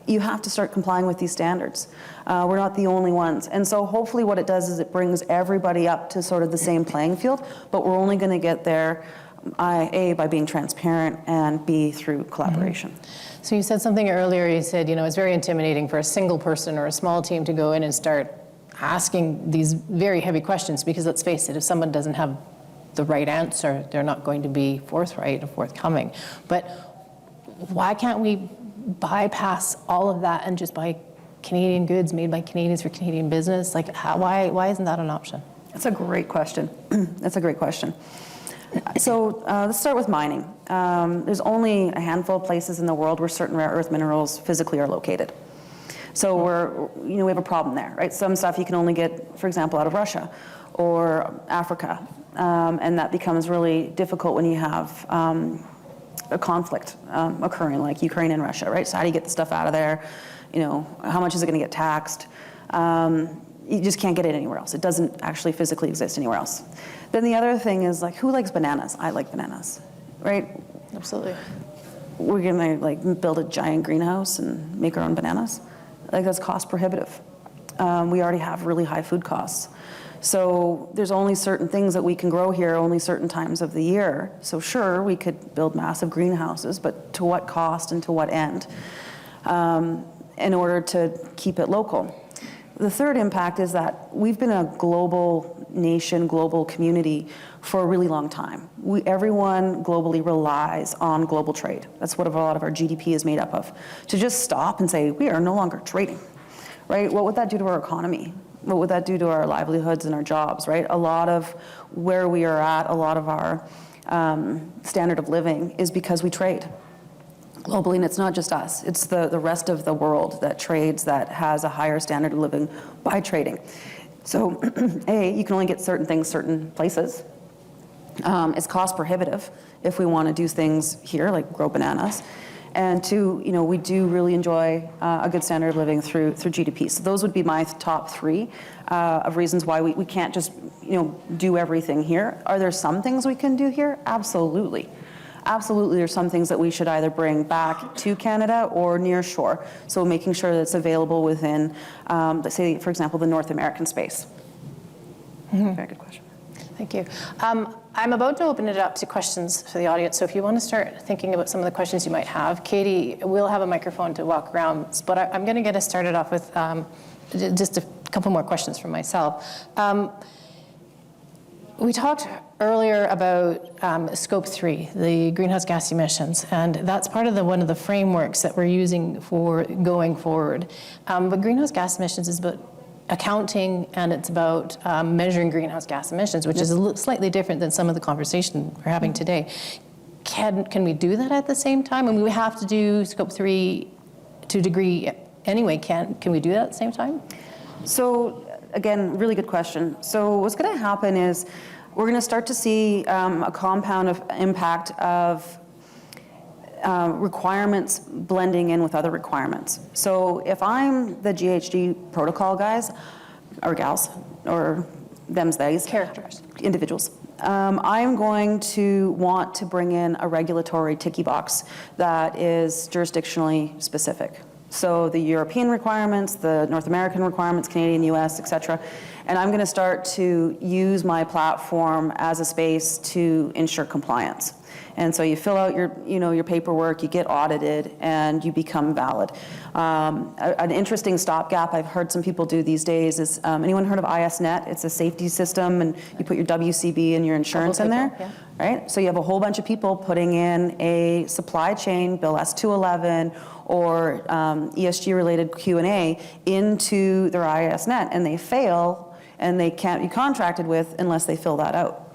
Speaker 1: you have to start complying with these standards. We're not the only ones. And so hopefully what it does is it brings everybody up to sort of the same playing field, but we're only going to get there, A, by being transparent, and B, through collaboration.
Speaker 2: Mm-hmm. So you said something earlier, you said, it's very intimidating for a single person or a small team to go in and start asking these very heavy questions, because let's face it, if someone doesn't have the right answer, they're not going to be forthright or forthcoming. But why can't we bypass all of that and just buy Canadian goods made by Canadians for Canadian business? Like, why isn't that an option?
Speaker 1: That's a great question. That's a great question. So let's start with mining. There's only a handful of places in the world where certain rare earth minerals physically are located. So we have a problem there, right? Some stuff you can only get, for example, out of Russia or Africa, and that becomes really difficult when you have a conflict occurring, like Ukraine and Russia, right? So how do you get the stuff out of there? How much is it going to get taxed? You just can't get it anywhere else. It doesn't actually physically exist anywhere else. Then the other thing is, like, who likes bananas? I like bananas, right?
Speaker 2: Absolutely.
Speaker 1: We're gonna build a giant greenhouse and make our own bananas. Like, that's cost prohibitive. We already have really high food costs. So there's only certain things that we can grow here, only certain times of the year. So sure, we could build massive greenhouses, but to what cost and to what end in order to keep it local? The third impact is that we've been a global nation, global community for a really long time. Everyone globally relies on global trade. That's what a lot of our GDP is made up of. To just stop and say, we are no longer trading, right? What would that do to our economy? What would that do to our livelihoods and our jobs, right? A lot of where we are at, a lot of our standard of living is because we trade globally, and it's not just us. It's the rest of the world that trades, that has a higher standard of living by trading. So, A, you can only get certain things certain places. It's cost prohibitive if we want to do things here, like grow bananas. And two, we do really enjoy a good standard of living through GDP. So those would be my top three of reasons why we can't just do everything here. Are there some things we can do here? Absolutely. Absolutely, there's some things that we should either bring back to Canada or near shore. So making sure that it's available within, let's say, for example, the North American space. Mm-hmm. Very good question.
Speaker 2: Thank you. I'm about to open it up to questions for the audience. So if you want to start thinking about some of the questions you might have, Katie will have a microphone to walk around. But I'm going to get us started off with just a couple more questions from myself. We talked earlier about Scope 3, the greenhouse gas emissions, and that's part of one of the frameworks that we're using for going forward. But greenhouse gas emissions is about accounting, and it's about measuring greenhouse gas emissions, which is slightly different than some of the conversation we're having today. Can we do that at the same time? I mean, we have to do Scope 3 to a degree anyway. Can we do that at the same time?
Speaker 1: So, again, really good question. So what's going to happen is we're going to start to see a compound of impact of requirements blending in with other requirements. So if I'm the GHG protocol guys, or gals, or them's theys.
Speaker 2: Characters.
Speaker 1: Individuals. I'm going to want to bring in a regulatory ticky box that is jurisdictionally specific. So the European requirements, the North American requirements, Canadian, US, et cetera. And I'm going to start to use my platform as a space to ensure compliance. And so you fill out your paperwork, you get audited, and you become valid. An interesting stopgap I've heard some people do these days is, anyone heard of ISNet? It's a safety system, and you put your WCB and your insurance in there,
Speaker 2: yeah.
Speaker 1: Right? So you have a whole bunch of people putting in a supply chain, Bill S-211, or ESG-related Q&A into their ISNet, and they fail, and they can't be contracted with unless they fill that out.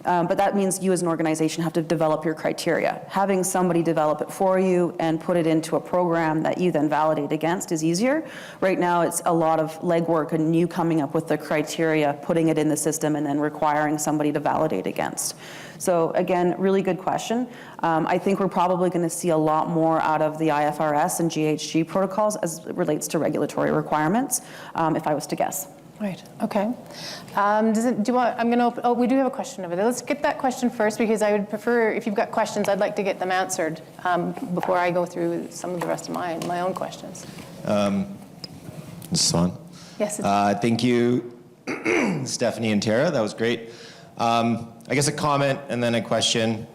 Speaker 1: But that means you as an organization have to develop your criteria. Having somebody develop it for you and put it into a program that you then validate against is easier. Right now it's a lot of legwork and you coming up with the criteria, putting it in the system, and then requiring somebody to validate against. So again, really good question. I think we're probably going to see a lot more out of the IFRS and GHG protocols as it relates to regulatory requirements, if I was to guess.
Speaker 2: Right, okay. We do have a question over there. Let's get that question first, because I would prefer, if you've got questions, I'd like to get them answered before I go through some of the rest of my own questions.
Speaker 4: This is on.
Speaker 2: Yes, it is.
Speaker 4: Thank you, Stephanie and Tara. That was great. I guess a comment and then a question.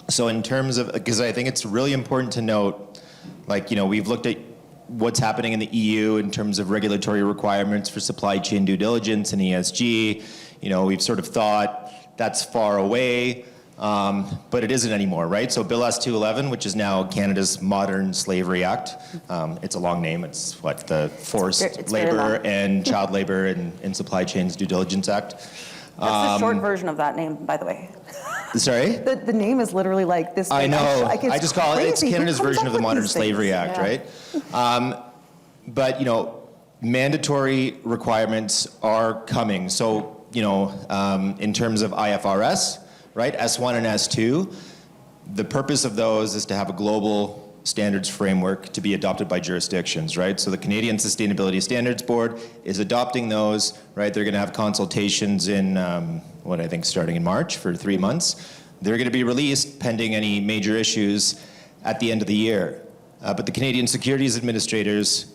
Speaker 4: So in terms of, because I think it's really important to note, we've looked at what's happening in the EU in terms of regulatory requirements for supply chain due diligence and ESG. We've sort of thought that's far away, but it isn't anymore, right? So Bill S-211, which is now Canada's Modern Slavery Act, it's a long name. It's what, the Forced
Speaker 1: It's very
Speaker 4: Labor
Speaker 1: long.
Speaker 4: and Child Labor and Supply Chains Due Diligence Act.
Speaker 1: That's the short version of that name, by the way.
Speaker 4: Sorry?
Speaker 1: The name is literally like this.
Speaker 4: I
Speaker 1: thing.
Speaker 4: know.
Speaker 1: It's
Speaker 4: I just call it, it's
Speaker 1: crazy. Who
Speaker 4: Canada's
Speaker 1: comes
Speaker 4: version
Speaker 1: up
Speaker 4: of the
Speaker 1: with
Speaker 4: Modern
Speaker 1: these
Speaker 4: Slavery
Speaker 1: things?
Speaker 4: Act,
Speaker 2: Yeah.
Speaker 4: right? But, mandatory requirements are coming. So, in terms of IFRS, right, S1 and S2, the purpose of those is to have a global standards framework to be adopted by jurisdictions, right? So the Canadian Sustainability Standards Board is adopting those, right? They're going to have consultations in, I think starting in March for 3 months. They're going to be released pending any major issues at the end of the year. But the Canadian Securities Administrators,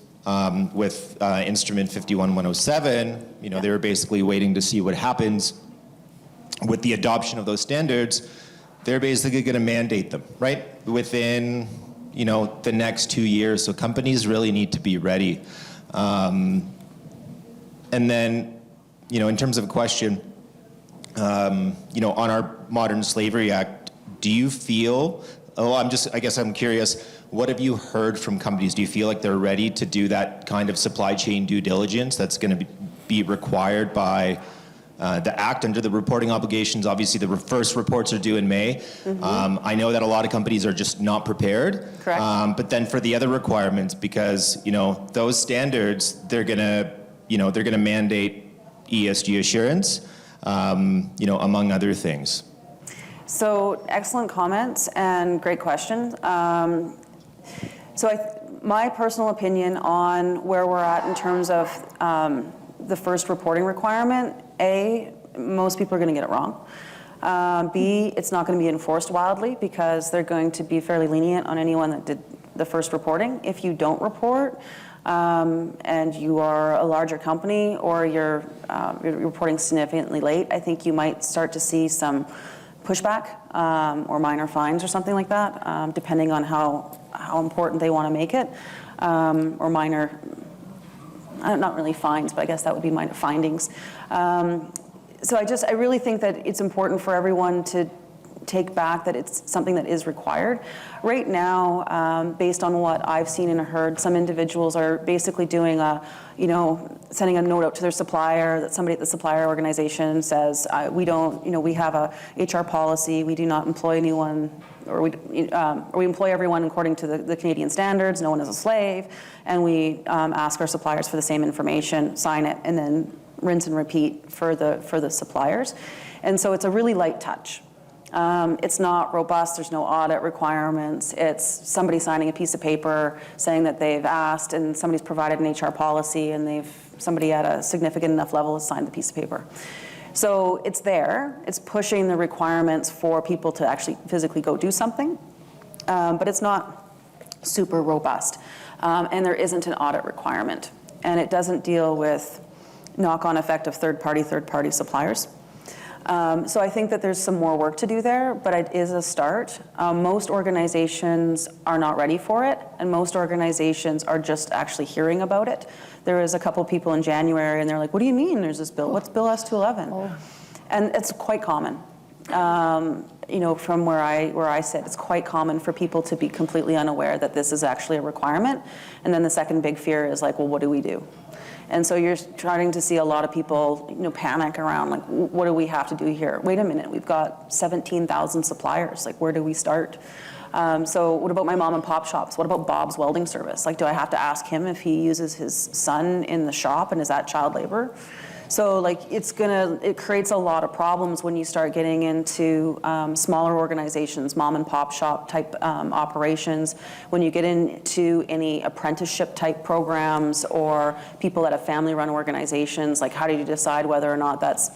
Speaker 4: with Instrument 51107, they were basically waiting to see what happens with the adoption of those standards. They're basically going to mandate them, right? Within, the next 2 years. So companies really need to be ready. And then, in terms of a question, on our Modern Slavery Act, do you feel, I guess I'm curious, what have you heard from companies? Do you feel like they're ready to do that kind of supply chain due diligence that's going to be required by the Act under the reporting obligations? Obviously, the first reports are due in May. I know that a lot of companies are just not prepared.
Speaker 1: Correct.
Speaker 4: But then for the other requirements, because those standards, they're gonna mandate ESG assurance, among other things.
Speaker 1: So excellent comments and great question. My personal opinion on where we're at in terms of the first reporting requirement, A, most people are going to get it wrong. B, it's not going to be enforced wildly because they're going to be fairly lenient on anyone that did the first reporting. If you don't report and you are a larger company or you're reporting significantly late, I think you might start to see some pushback or minor fines or something like that, depending on how important they want to make it, or minor, not really fines, but I guess that would be minor findings. So I really think that it's important for everyone to take back that it's something that is required. Right now, based on what I've seen and heard, some individuals are basically doing sending a note out to their supplier that somebody at the supplier organization says, we have a HR policy, we do not employ anyone, or we employ everyone according to the Canadian standards, no one is a slave, and we ask our suppliers for the same information, sign it, and then rinse and repeat for the suppliers. And so it's a really light touch. It's not robust, there's no audit requirements, it's somebody signing a piece of paper saying that they've asked and somebody's provided an HR policy and somebody at a significant enough level has signed the piece of paper. So it's there, it's pushing the requirements for people to actually physically go do something, but it's not super robust. And there isn't an audit requirement. And it doesn't deal with knock-on effect of third-party suppliers. So I think that there's some more work to do there, but it is a start. Most organizations are not ready for it, and most organizations are just actually hearing about it. There was a couple people in January, and they're like, what do you mean there's this bill? What's Bill S-211? Oh. And it's quite common. From where I sit, it's quite common for people to be completely unaware that this is actually a requirement. And then the second big fear is like, well, what do we do? And so you're starting to see a lot of people, panic around, like, what do we have to do here? Wait a minute, we've got 17,000 suppliers. Like, where do we start? So what about my mom and pop shops? What about Bob's welding service? Like, do I have to ask him if he uses his son in the shop, and is that child labor? So like it creates a lot of problems when you start getting into smaller organizations, mom and pop shop type operations. When you get into any apprenticeship type programs or people that have family run organizations, like how do you decide whether or not that's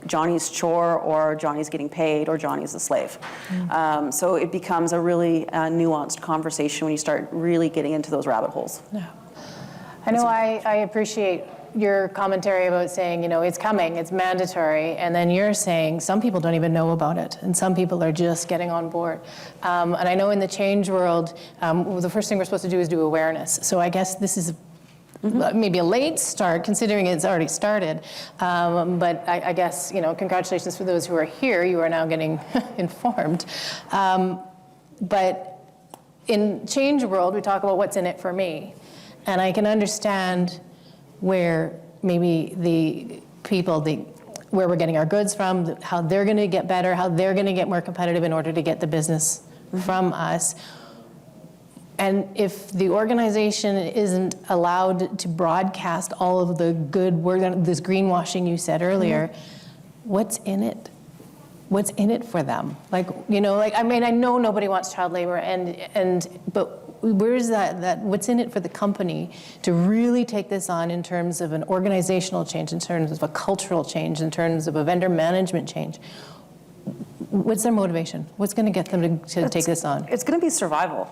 Speaker 1: Johnny's chore or Johnny's getting paid or Johnny's a slave? So it becomes a really nuanced conversation when you start really getting into those rabbit holes.
Speaker 2: Yeah. I know I appreciate your commentary about saying, it's coming, it's mandatory, and then you're saying some people don't even know about it, and some people are just getting on board. And I know in the change world, the first thing we're supposed to do is do awareness. So I guess this is maybe a late start, considering it's already started. But I guess, congratulations for those who are here. You are now getting informed. But in Change World, we talk about what's in it for me. And I can understand where maybe the people, where we're getting our goods from, how they're going to get better, how they're going to get more competitive in order to get the business from us. And if the organization isn't allowed to broadcast all of the good work, this greenwashing you said earlier, what's in it? What's in it for them? I know nobody wants child labor, but where's that, what's in it for the company to really take this on in terms of an organizational change, in terms of a cultural change, in terms of a vendor management change? What's their motivation? What's going to get them to take this on?
Speaker 1: It's going to be survival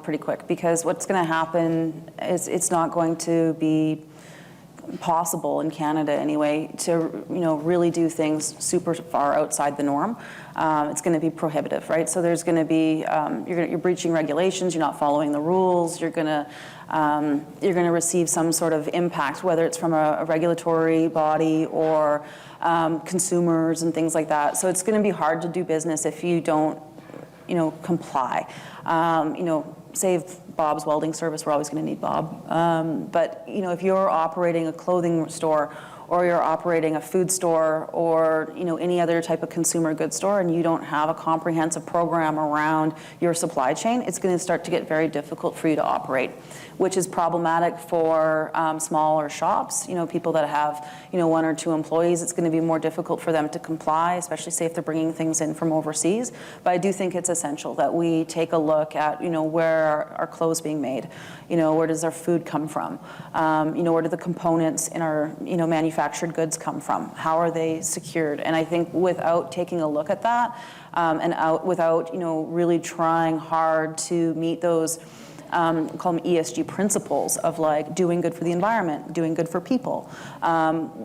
Speaker 1: pretty quick, because what's going to happen is it's not going to be possible in Canada anyway to really do things super far outside the norm. It's going to be prohibitive, right? So there's going to be you're breaching regulations, you're not following the rules, you're going to receive some sort of impact, whether it's from a regulatory body or consumers and things like that. So it's going to be hard to do business if you don't comply. Save Bob's welding service, we're always going to need Bob. But if you're operating a clothing store, or you're operating a food store, or any other type of consumer goods store, and you don't have a comprehensive program around your supply chain, it's going to start to get very difficult for you to operate, which is problematic for smaller shops. People that have 1 or 2 employees, it's going to be more difficult for them to comply, especially say if they're bringing things in from overseas. But I do think it's essential that we take a look at where are clothes being made, where does our food come from, where do the components in our manufactured goods come from, how are they secured? And I think without taking a look at that, without really trying hard to meet those call them ESG principles of doing good for the environment, doing good for people,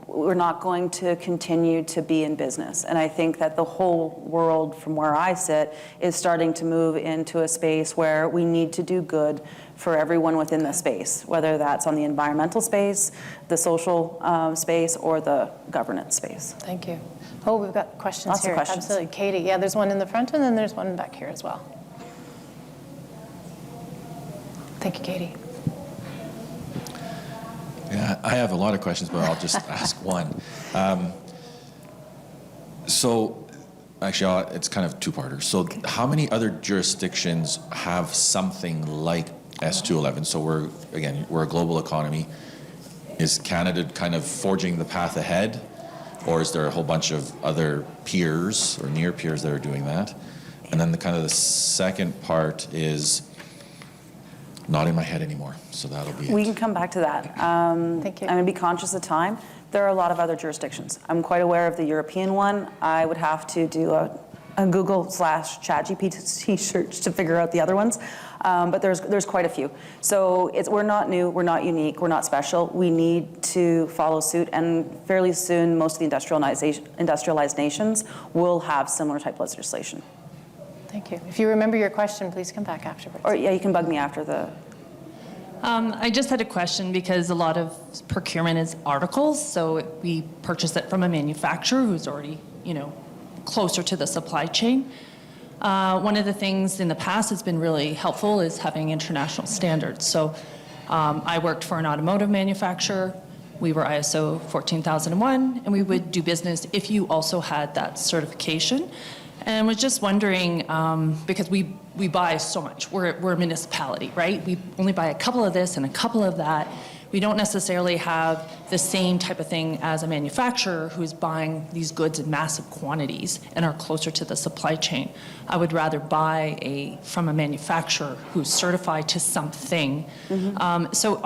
Speaker 1: we're not going to continue to be in business. And I think that the whole world, from where I sit, is starting to move into a space where we need to do good for everyone within the space, whether that's on the environmental space, the social space, or the governance space.
Speaker 2: Thank you. Oh, we've got questions
Speaker 1: Lots
Speaker 2: here.
Speaker 1: of questions.
Speaker 2: Absolutely. Katie, yeah, there's one in the front, and then there's one back here as well. Thank you, Katie.
Speaker 5: Yeah, I have a lot of questions, but I'll just ask one. So, actually, it's kind of two-parter. So, how many other jurisdictions have something like S211? So we're a global economy. Is Canada kind of forging the path ahead, or is there a whole bunch of other peers or near peers that are doing that? And then the second part is not in my head anymore, so that'll be
Speaker 1: We
Speaker 5: it.
Speaker 1: can come back to that.
Speaker 2: Thank you.
Speaker 1: I'm going to be conscious of time. There are a lot of other jurisdictions. I'm quite aware of the European one. I would have to do a Google/ChatGPT search to figure out the other ones, but there's quite a few. So we're not new, we're not unique, we're not special. We need to follow suit, and fairly soon most of the industrialized nations will have similar type legislation.
Speaker 2: Thank you. If you remember your question, please come back afterwards.
Speaker 1: Or yeah, you can bug me after the...
Speaker 6: I just had a question because a lot of procurement is articles, so we purchase it from a manufacturer who's already, closer to the supply chain. One of the things in the past that's been really helpful is having international standards. So I worked for an automotive manufacturer. We were ISO 14001, and we would do business if you also had that certification. And was just wondering, because we buy so much. We're a municipality, right? We only buy a couple of this and a couple of that. We don't necessarily have the same type of thing as a manufacturer who's buying these goods in massive quantities and are closer to the supply chain. I would rather buy from a manufacturer who's certified to something. Mm-hmm. So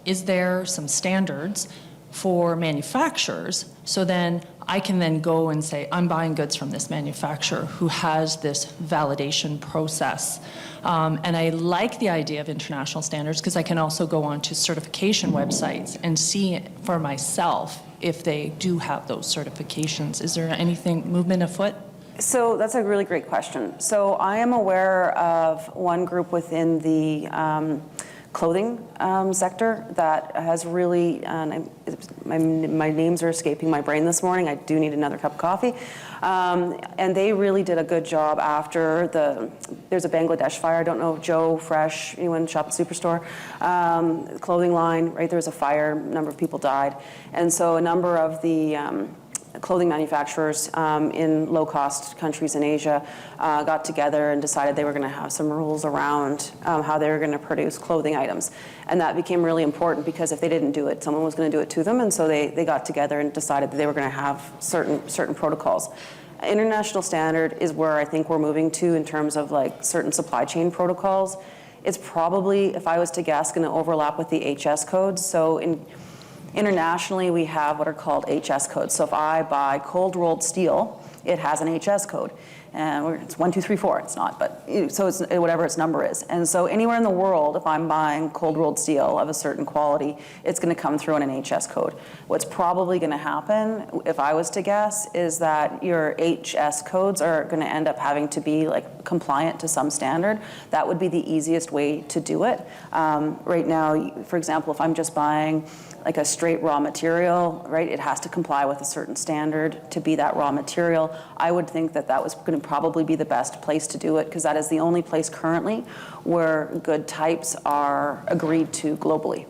Speaker 6: is there some standards for manufacturers, so then I can then go and say, I'm buying goods from this manufacturer who has this validation process. And I like the idea of international standards because I can also go on to certification websites and see for myself if they do have those certifications. Is there movement afoot?
Speaker 1: So that's a really great question. So I am aware of one group within the clothing sector that has really, my names are escaping my brain this morning. I do need another cup of coffee. And they really did a good job after there's a Bangladesh fire. I don't know, Joe Fresh, anyone shop at Superstore? Clothing line, right? There was a fire, a number of people died. And so a number of the clothing manufacturers in low-cost countries in Asia got together and decided they were going to have some rules around how they were going to produce clothing items. And that became really important because if they didn't do it, someone was going to do it to them. And so they got together and decided that they were going to have certain protocols. International standard is where I think we're moving to in terms of like certain supply chain protocols. It's probably, if I was to guess, going to overlap with the HS codes. So internationally, we have what are called HS codes. So if I buy cold rolled steel, it has an HS code. And it's 1, 2, 3, 4. It's not, but so it's whatever its number is. And so anywhere in the world, if I'm buying cold rolled steel of a certain quality, it's going to come through on an HS code. What's probably going to happen, if I was to guess, is that your HS codes are going to end up having to be like compliant to some standard. That would be the easiest way to do it. Right now, for example, if I'm just buying like a straight raw material, right? It has to comply with a certain standard to be that raw material. I would think that that was going to probably be the best place to do it because that is the only place currently where good types are agreed to globally.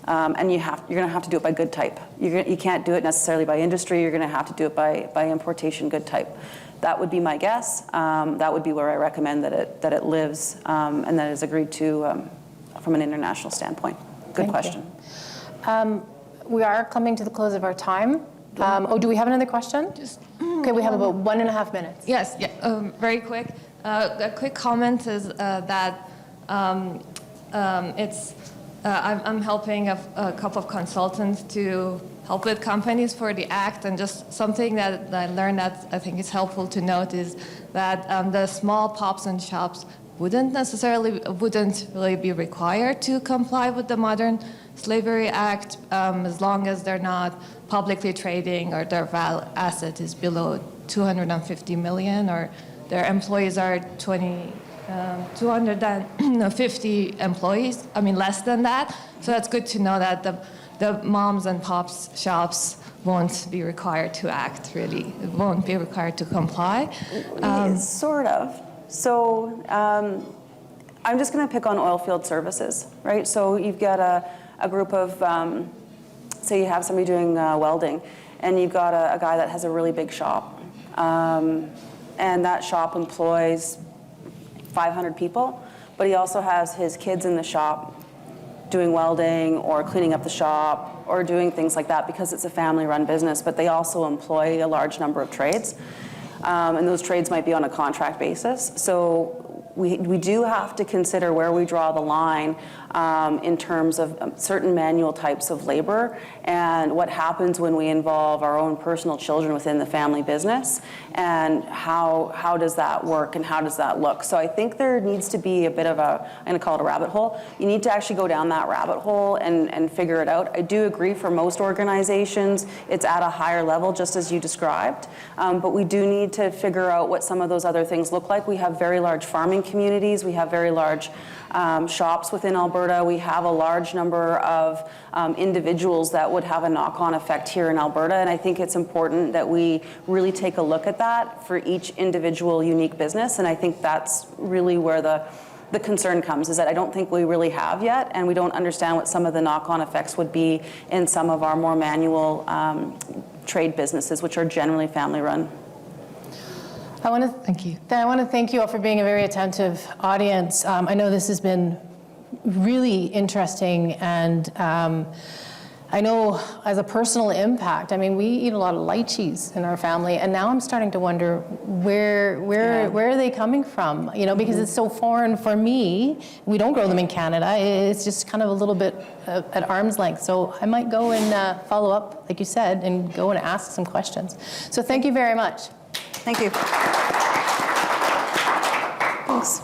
Speaker 1: And you're going to have to do it by good type. You can't do it necessarily by industry. You're going to have to do it by importation good type. That would be my guess. That would be where I recommend that it lives and that is agreed to from an international standpoint. Good question.
Speaker 2: We are coming to the close of our time. Do we have another question? Okay, we have about 1.5 minutes.
Speaker 7: Yes, yeah, very quick. A quick comment is that I'm helping a couple of consultants to help with companies for the act, and just something that I learned that I think is helpful to note is that the small pops and shops wouldn't really be required to comply with the Modern Slavery Act as long as they're not publicly trading or their asset is below 250 million or their employees are 250 employees, I mean less than that. So that's good to know that the moms and pops shops won't be required to act really, won't be required to comply.
Speaker 1: Sort of. So I'm just going to pick on oil field services, right? So you've got a group of, say you have somebody doing welding, and you've got a guy that has a really big shop, and that shop employs 500 people, but he also has his kids in the shop doing welding or cleaning up the shop or doing things like that because it's a family-run business, but they also employ a large number of trades. And those trades might be on a contract basis. So we do have to consider where we draw the line in terms of certain manual types of labor and what happens when we involve our own personal children within the family business and how does that work and how does that look. So I think there needs to be a bit of I'm going to call it a rabbit hole. You need to actually go down that rabbit hole and figure it out. I do agree for most organizations it's at a higher level just as you described, but we do need to figure out what some of those other things look like. We have very large farming communities. We have very large shops within Alberta. We have a large number of individuals that would have a knock-on effect here in Alberta, and I think it's important that we really take a look at that for each individual unique business, and I think that's really where the concern comes, is that I don't think we really have yet, and we don't understand what some of the knock-on effects would be in some of our more manual trade businesses, which are generally family-run.
Speaker 2: I want to thank you. I want to thank you all for being a very attentive audience. I know this has been really interesting, and I know as a personal impact, I mean, we eat a lot of lychees in our family, and now I'm starting to wonder where are they coming from? You know, because it's so foreign for me. We don't grow them in Canada. It's just kind of a little bit at arm's length. So I might go and follow up, like you said, and go and ask some questions. So thank you very much.
Speaker 1: Thank you. Thanks.